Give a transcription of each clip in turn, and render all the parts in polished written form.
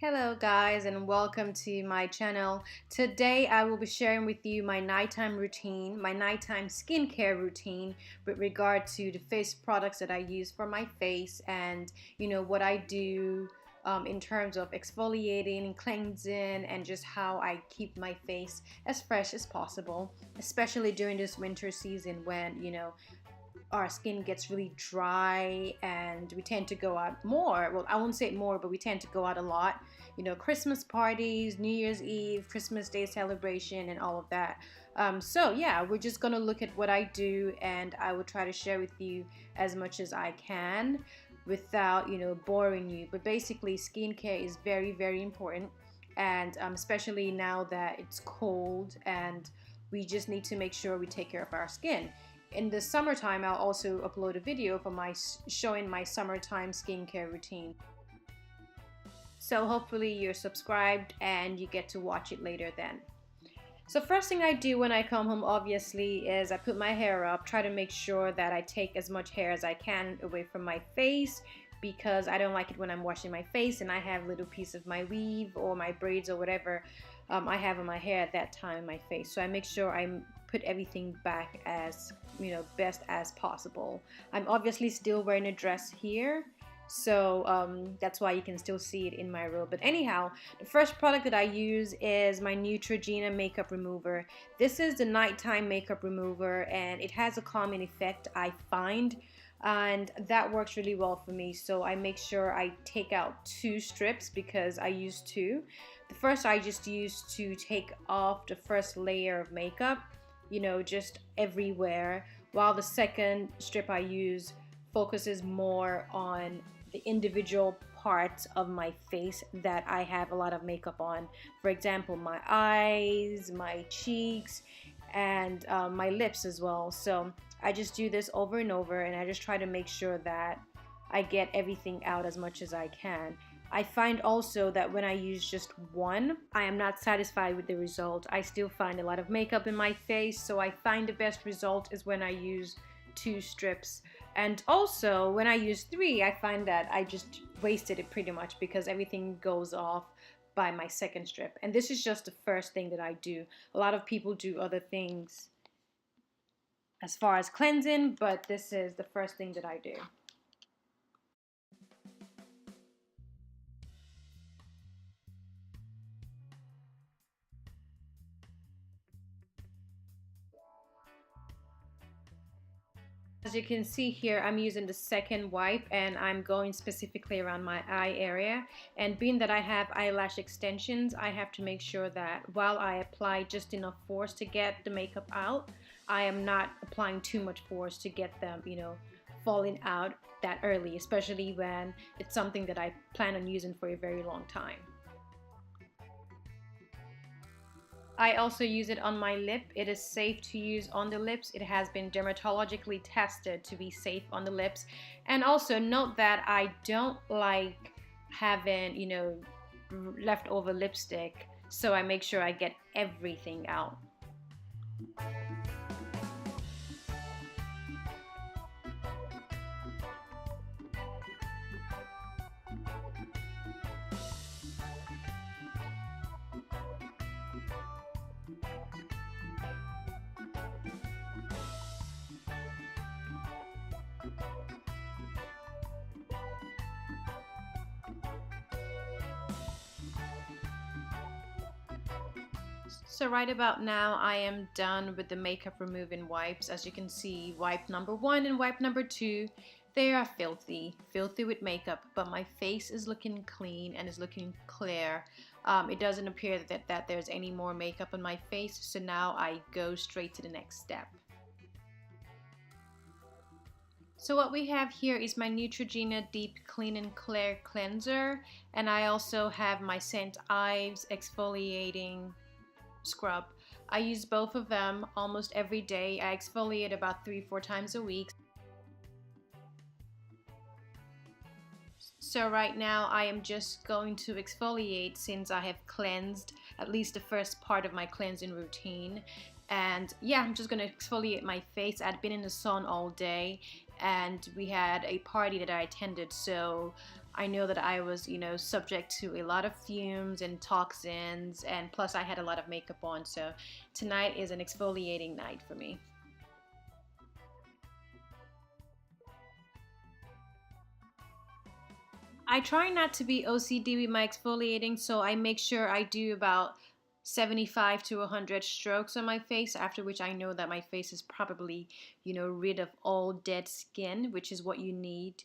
Hello guys and welcome to my channel. Today I will be sharing with you my nighttime routine, my nighttime skincare routine with regard to the face products that I use for my face and what I do in terms of exfoliating, cleansing, and just how I keep my face as fresh as possible, especially during this winter season when our skin gets really dry and we tend to go out more. Well, I won't say more, but we tend to go out a lot. Christmas parties, New Year's Eve, Christmas Day celebration, and all of that. So yeah, we're just gonna look at what I do, and I will try to share with you as much as I can without boring you. But basically, skincare is very, very important, and especially now that it's cold, and we just need to make sure we take care of our skin. In the summertime, I'll also upload a video for showing my summertime skincare routine. So hopefully you're subscribed and you get to watch it later then. So first thing I do when I come home, obviously, is I put my hair up, try to make sure that I take as much hair as I can away from my face, because I don't like it when I'm washing my face and I have little piece of my weave or my braids or whatever I have in my hair at that time in my face. So I make sure I put everything back as best as possible. I'm obviously still wearing a dress here, so that's why you can still see it in my robe. But anyhow, the first product that I use is my Neutrogena makeup remover. This is the nighttime makeup remover, and it has a calming effect, I find, and that works really well for me. So I make sure I take out 2 strips because I use 2. The first I just use to take off the first layer of makeup, just everywhere, while the second strip I use focuses more on the individual parts of my face that I have a lot of makeup on. For example, my eyes, my cheeks, and my lips as well. So I just do this over and over, and I just try to make sure that I get everything out as much as I can. I find also that when I use just one, I am not satisfied with the result. I still find a lot of makeup in my face, so I find the best result is when I use 2 strips. And also when I use 3, I find that I just wasted it pretty much because everything goes off by my second strip. And this is just the first thing that I do. A lot of people do other things as far as cleansing, but this is the first thing that I do. As you can see here, I'm using the second wipe, and I'm going specifically around my eye area. And being that I have eyelash extensions, I have to make sure that while I apply just enough force to get the makeup out, I am not applying too much force to get them, falling out that early, especially when it's something that I plan on using for a very long time. I also use it on my lip. It is safe to use on the lips. It has been dermatologically tested to be safe on the lips. And also note that I don't like having, leftover lipstick, so I make sure I get everything out. So right about now I am done with the makeup removing wipes. As you can see, wipe number 1 and wipe number 2, they are filthy with makeup, but my face is looking clean and is looking clear. It doesn't appear that there's any more makeup on my face, so now I go straight to the next step. So what we have here is my Neutrogena Deep Cleaning Clear Cleanser, and I also have my scent Ives Exfoliating Scrub. I use both of them almost every day. I exfoliate about 3-4 times a week. So right now I am just going to exfoliate since I have cleansed at least the first part of my cleansing routine. And yeah, I'm just going to exfoliate my face. I'd been in the sun all day and we had a party that I attended, so I know that I was, subject to a lot of fumes and toxins, and plus I had a lot of makeup on, so tonight is an exfoliating night for me. I try not to be OCD with my exfoliating, so I make sure I do about 75 to 100 strokes on my face, after which I know that my face is probably, rid of all dead skin, which is what you need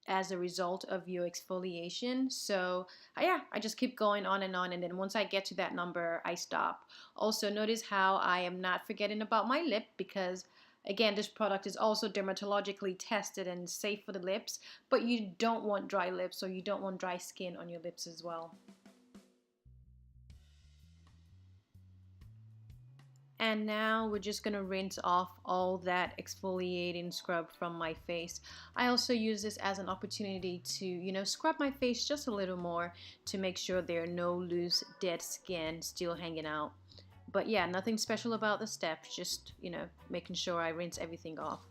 as a result of your exfoliation. So yeah, I just keep going on, and then once I get to that number, I stop. Also, notice how I am not forgetting about my lip, because again, this product is also dermatologically tested and safe for the lips, but you don't want dry lips, or you don't want dry skin on your lips as well. And now we're just gonna rinse off all that exfoliating scrub from my face. I also use this as an opportunity to, scrub my face just a little more to make sure there are no loose dead skin still hanging out. But yeah, nothing special about the steps, just, making sure I rinse everything off.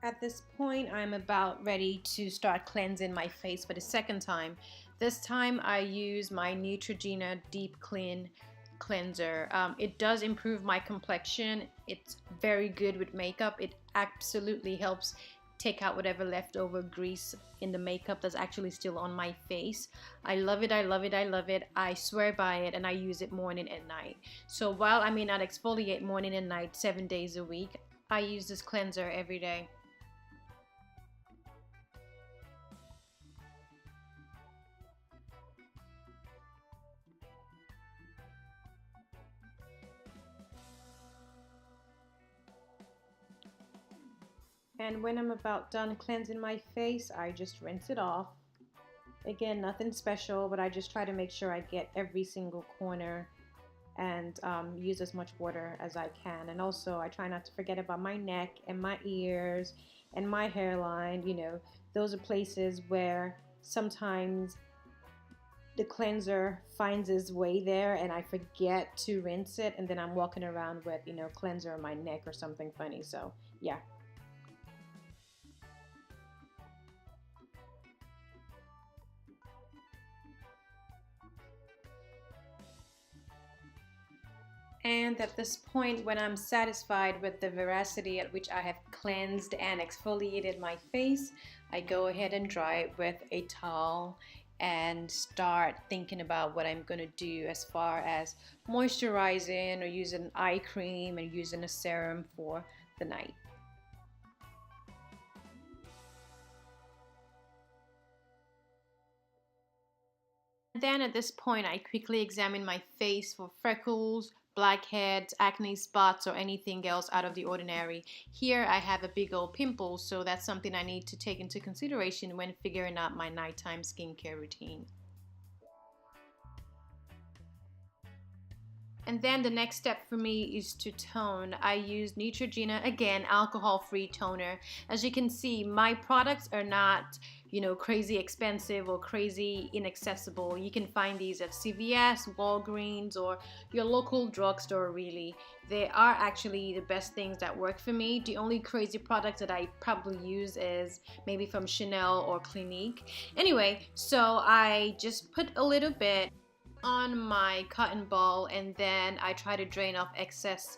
At this point, I'm about ready to start cleansing my face for the second time. This time I use my Neutrogena Deep Clean Cleanser. It does improve my complexion. It's very good with makeup. It absolutely helps take out whatever leftover grease in the makeup that's actually still on my face. I love it, I love it, I love it. I swear by it, and I use it morning and night. So while I may not exfoliate morning and night 7 days a week, I use this cleanser every day. And when I'm about done cleansing my face, I just rinse it off. Again, nothing special, but I just try to make sure I get every single corner and use as much water as I can. And also, I try not to forget about my neck and my ears and my hairline. Those are places where sometimes the cleanser finds its way there and I forget to rinse it, and then I'm walking around with, cleanser on my neck or something funny. So yeah. And at this point, when I'm satisfied with the veracity at which I have cleansed and exfoliated my face, I go ahead and dry it with a towel and start thinking about what I'm going to do as far as moisturizing or using eye cream and using a serum for the night. Then at this point, I quickly examine my face for freckles, blackheads, acne spots, or anything else out of the ordinary. Here I have a big old pimple, so that's something I need to take into consideration when figuring out my nighttime skincare routine. And then the next step for me is to tone. I use Neutrogena, again, alcohol-free toner. As you can see, my products are not, crazy expensive or crazy inaccessible. You can find these at CVS, Walgreens, or your local drugstore, really. They are actually the best things that work for me. The only crazy product that I probably use is maybe from Chanel or Clinique. Anyway, so I just put a little bit on my cotton ball, and then I try to drain off excess,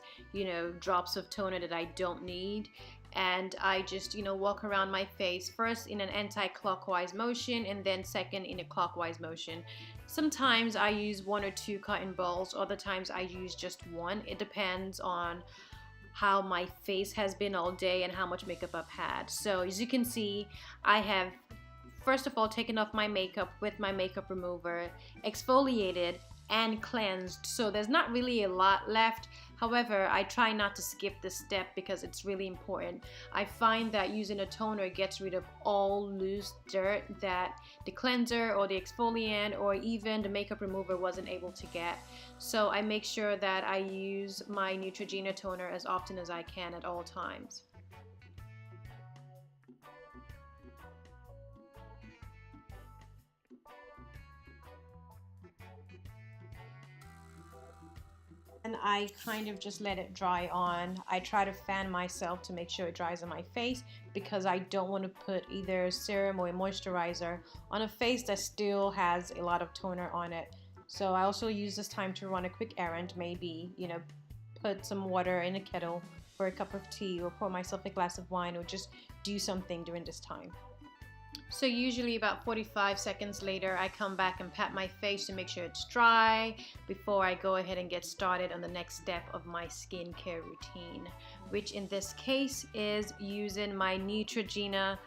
drops of toner that I don't need. And I just, walk around my face, first in an anti-clockwise motion, and then second in a clockwise motion. Sometimes I use 1 or 2 cotton balls, other times I use just one. It depends on how my face has been all day and how much makeup I've had. So as you can see, I have first of all taken off my makeup with my makeup remover, exfoliated, and cleansed, so there's not really a lot left. However, I try not to skip this step because it's really important. I find that using a toner gets rid of all loose dirt that the cleanser or the exfoliant or even the makeup remover wasn't able to get. So I make sure that I use my Neutrogena toner as often as I can at all times. And I kind of just let it dry on. I try to fan myself to make sure it dries on my face because I don't want to put either serum or a moisturizer on a face that still has a lot of toner on it. So I also use this time to run a quick errand, maybe, put some water in a kettle for a cup of tea, or pour myself a glass of wine, or just do something during this time. So usually about 45 seconds later, I come back and pat my face to make sure it's dry before I go ahead and get started on the next step of my skincare routine, which in this case is using my Neutrogena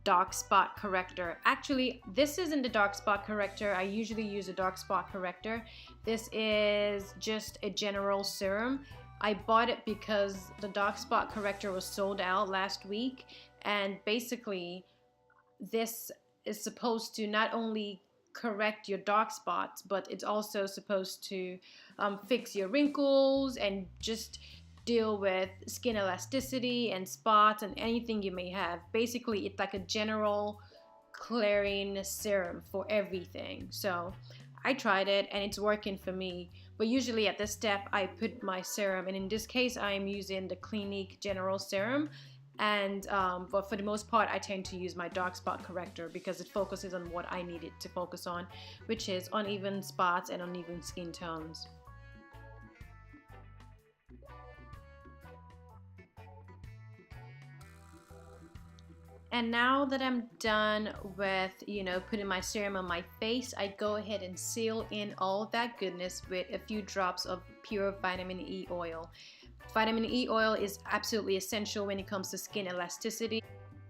dark spot corrector. Actually, this isn't the dark spot corrector. I usually use a dark spot corrector. This is just a general serum. I bought it because the dark spot corrector was sold out last week, and basically this is supposed to not only correct your dark spots, but it's also supposed to fix your wrinkles and just deal with skin elasticity and spots and anything you may have. Basically, it's like a general clearing serum for everything. So I tried it and it's working for me. But usually at this step, I put my serum, and in this case, I am using the Clinique General Serum. And but for the most part, I tend to use my dark spot corrector because it focuses on what I need it to focus on, which is uneven spots and uneven skin tones. And now that I'm done with, putting my serum on my face, I go ahead and seal in all that goodness with a few drops of pure vitamin E oil. Vitamin E oil is absolutely essential when it comes to skin elasticity.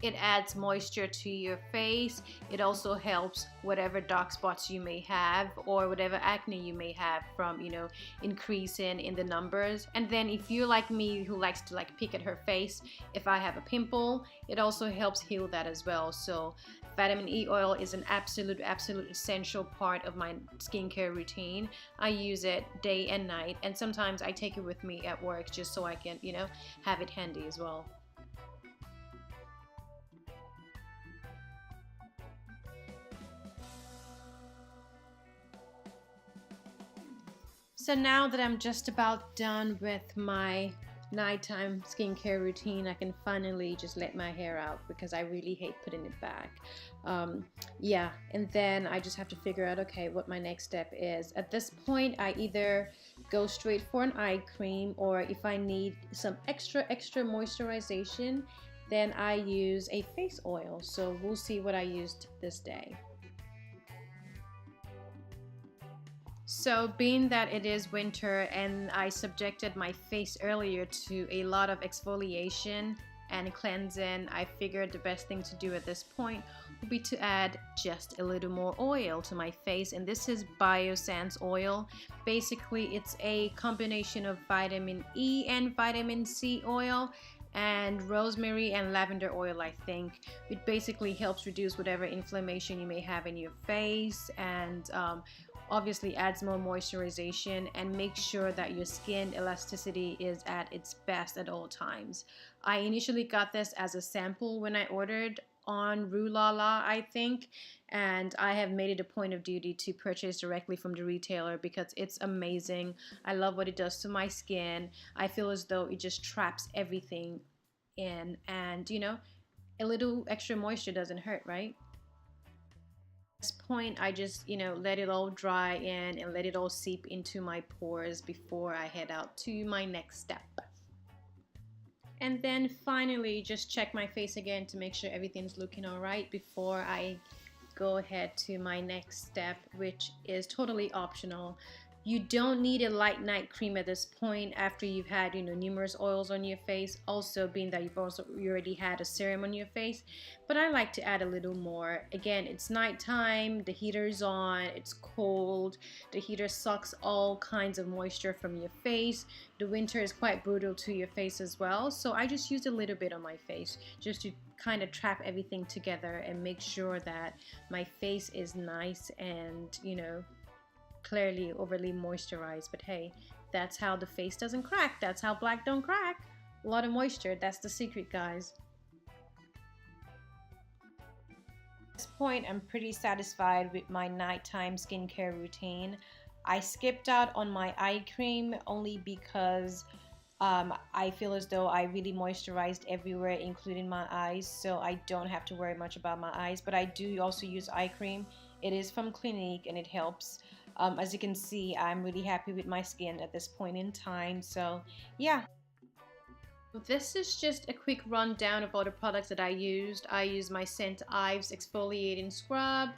It adds moisture to your face. It also helps whatever dark spots you may have or whatever acne you may have from, increasing in the numbers. And then if you're like me who likes to pick at her face, if I have a pimple, it also helps heal that as well. So vitamin E oil is an absolute essential part of my skincare routine. I use it day and night, and sometimes I take it with me at work just so I can, have it handy as well. So now that I'm just about done with my nighttime skincare routine, I can finally just let my hair out because I really hate putting it back. Yeah, and then I just have to figure out, okay, what my next step is. At this point, I either go straight for an eye cream, or if I need some extra moisturization, then I use a face oil. So we'll see what I used this day. So being that it is winter and I subjected my face earlier to a lot of exfoliation and cleansing, I figured the best thing to do at this point would be to add just a little more oil to my face, and this is Biossance oil. Basically, it's a combination of vitamin E and vitamin C oil and rosemary and lavender oil, I think. It basically helps reduce whatever inflammation you may have in your face, and obviously adds more moisturization and makes sure that your skin elasticity is at its best at all times. I initially got this as a sample when I ordered on Rue La La, I think, and I have made it a point of duty to purchase directly from the retailer because it's amazing. I love what it does to my skin. I feel as though it just traps everything in, and a little extra moisture doesn't hurt, right? This point, I just let it all dry in and let it all seep into my pores before I head out to my next step. And then finally just check my face again to make sure everything's looking all right before I go ahead to my next step, which is totally optional. You don't need a light night cream at this point after you've had, numerous oils on your face. Also, being that you already had a serum on your face. But I like to add a little more. Again, it's nighttime, the heater is on, it's cold. The heater sucks all kinds of moisture from your face. The winter is quite brutal to your face as well. So I just used a little bit on my face just to kind of trap everything together and make sure that my face is nice and, clearly overly moisturized. But hey, that's how the face doesn't crack. That's how black don't crack. A lot of moisture. That's the secret, guys. At this point, I'm pretty satisfied with my nighttime skincare routine. I skipped out on my eye cream only because I feel as though I really moisturized everywhere, including my eyes, so I don't have to worry much about my eyes. But I do also use eye cream. It is from Clinique and it helps. As you can see, I'm really happy with my skin at this point in time. So yeah. This is just a quick rundown of all the products that I used. I used my scent Ives Exfoliating Scrub,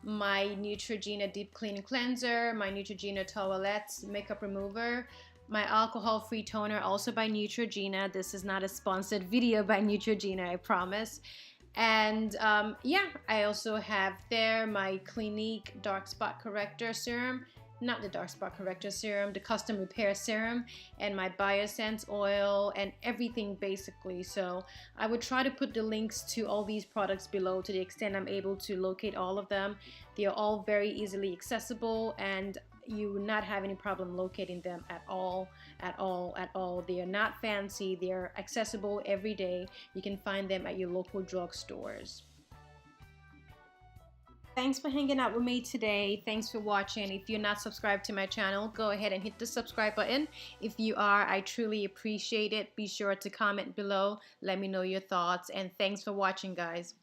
my Neutrogena Deep Cleaning Cleanser, my Neutrogena Towelettes Makeup Remover, my alcohol-free toner, also by Neutrogena. This is not a sponsored video by Neutrogena, I promise. And yeah, I also have there my Clinique Dark Spot Corrector Serum, not the Dark Spot Corrector Serum, the Custom Repair Serum, and my Biossance oil and everything basically. So I would try to put the links to all these products below to the extent I'm able to locate all of them. They are all very easily accessible and you would not have any problem locating them at all. They are not fancy. They are accessible every day. You can find them at your local drugstores. Thanks for hanging out with me today. Thanks for watching. If you're not subscribed to my channel, go ahead and hit the subscribe button. If you are, I truly appreciate it. Be sure to comment below. Let me know your thoughts. And thanks for watching, guys.